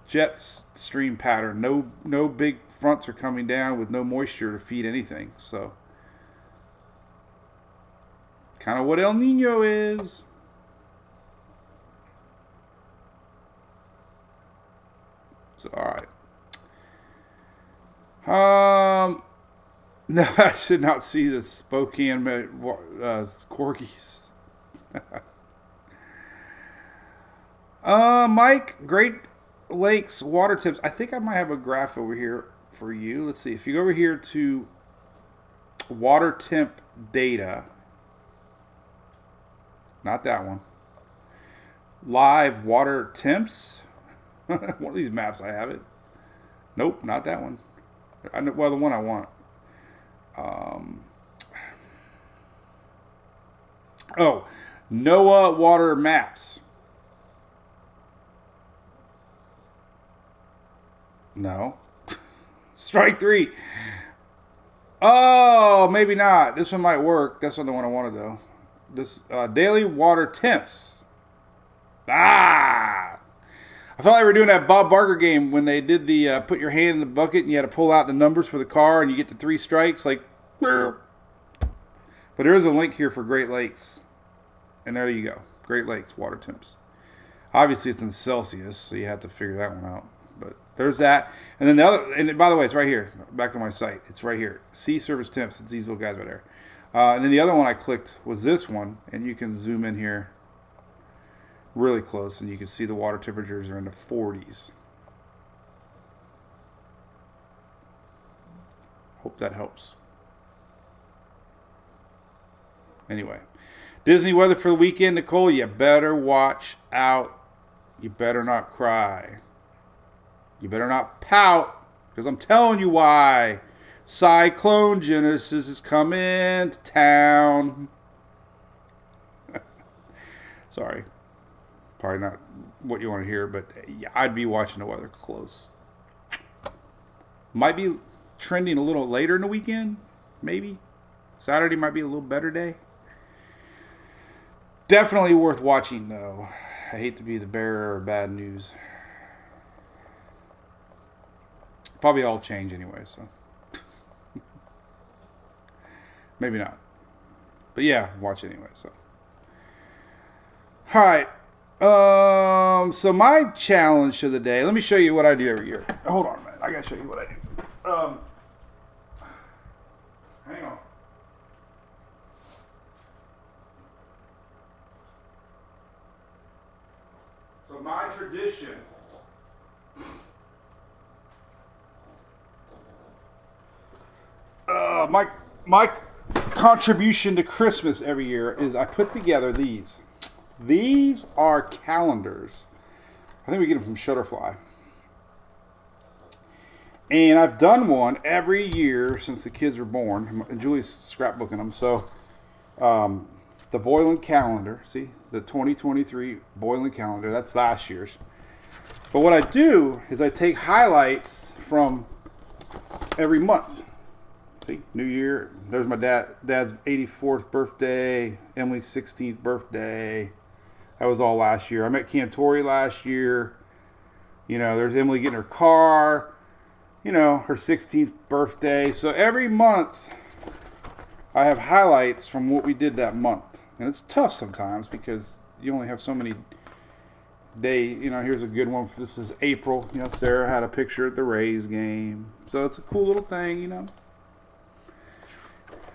Speaker 2: jet stream pattern. No big fronts are coming down with no moisture to feed anything. So kind of what El Nino is. So, all right. No, I should not see the Spokane corgis. Mike, Great Lakes water tips. I think I might have a graph over here for you. Let's see. If you go over here to water temp data, not that one. Live water temps. One of these maps, I have it. Nope, not that one. Well, the one I want. NOAA water maps. No. Strike 3. Oh, maybe not. This one might work. That's not the one I wanted, though. This daily water temps. I felt like we were doing that Bob Barker game when they did the put your hand in the bucket and you had to pull out the numbers for the car and you get to 3 strikes. Like, but there is a link here for Great Lakes. And there you go. Great Lakes water temps. Obviously, it's in Celsius, so you have to figure that one out. But there's that. And then the other, and by the way, it's right here. Back to my site. It's right here. Sea surface temps. It's these little guys right there. And then the other one I clicked was this one. And you can zoom in here really close. And you can see the water temperatures are in the 40s. Hope that helps. Anyway. Disney weather for the weekend, Nicole. You better watch out. You better not cry. You better not pout, because I'm telling you why. Cyclone Genesis is coming to town. Sorry. Probably not what you want to hear, but yeah, I'd be watching the weather close. Might be trending a little later in the weekend, maybe. Saturday might be a little better day. Definitely worth watching, though. I hate to be the bearer of bad news. Probably all change anyway, so. Maybe not. But yeah, watch anyway, so. Alright. So my challenge of the day, let me show you what I do every year. Hold on a minute. I gotta show you what I do. Hang on. So my tradition my contribution to Christmas every year is I put together these. These are calendars. I think we get them from Shutterfly. And I've done one every year since the kids were born. And Julie's scrapbooking them. So the Boylan calendar, see? The 2023 Boylan calendar. That's last year's. But what I do is I take highlights from every month. See, New Year. There's my dad's 84th birthday, Emily's 16th birthday. That was all last year. I met Cantori last year. You know, there's Emily getting her car. You know, her 16th birthday. So every month, I have highlights from what we did that month. And it's tough sometimes because you only have so many days. You know, here's a good one. This is April. You know, Sarah had a picture at the Rays game. So it's a cool little thing, you know.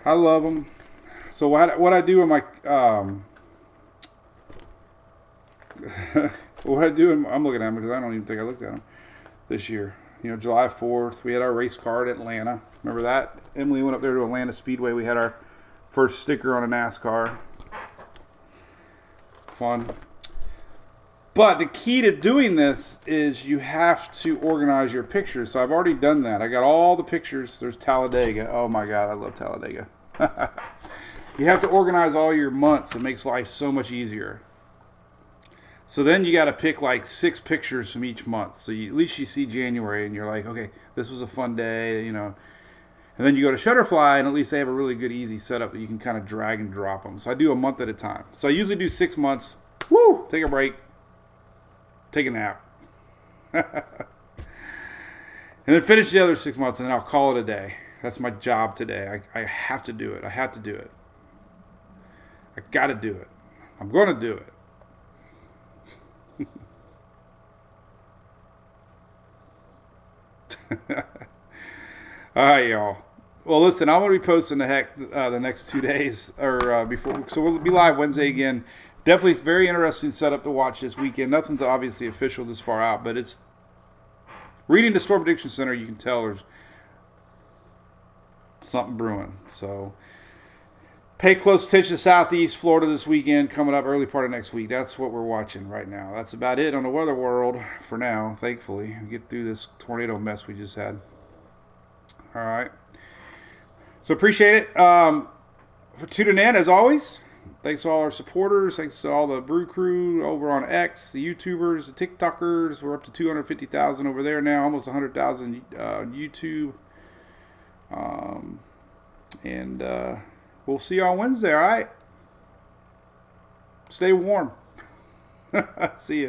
Speaker 2: I love them. So what I do in my what I do in, I'm looking at them because I don't even think I looked at them this year. You know, July 4th, we had our race car at Atlanta. Remember that? Emily went up there to Atlanta Speedway. We had our first sticker on a NASCAR. Fun. But the key to doing this is you have to organize your pictures. So I've already done that. I got all the pictures. There's Talladega. Oh my God, I love Talladega. You have to organize all your months. It makes life so much easier. So then you got to pick like 6 pictures from each month. So at least you see January and you're like, okay, this was a fun day, you know. And then you go to Shutterfly and at least they have a really good, easy setup that you can kind of drag and drop them. So I do a month at a time. So I usually do 6 months. Woo! Take a break. Take a nap. And then finish the other 6 months and then I'll call it a day. That's my job today. I have to do it. I have to do it. I got to do it. I'm going to do it. All right, y'all. Well, listen, I'm going to be posting the next 2 days or before, so we'll be live Wednesday again. Definitely very interesting setup to watch this weekend. Nothing's obviously official this far out, but it's reading the Storm Prediction Center. You can tell there's something brewing. So pay close attention to Southeast Florida this weekend, coming up early part of next week. That's what we're watching right now. That's about it on the weather world for now, thankfully. We get through this tornado mess we just had. All right. So appreciate it for tuning in, as always. Thanks to all our supporters. Thanks to all the Brew crew over on X, the YouTubers, the TikTokers. We're up to 250,000 over there now, almost 100,000 on YouTube. And we'll see you on Wednesday, all right? Stay warm. See you.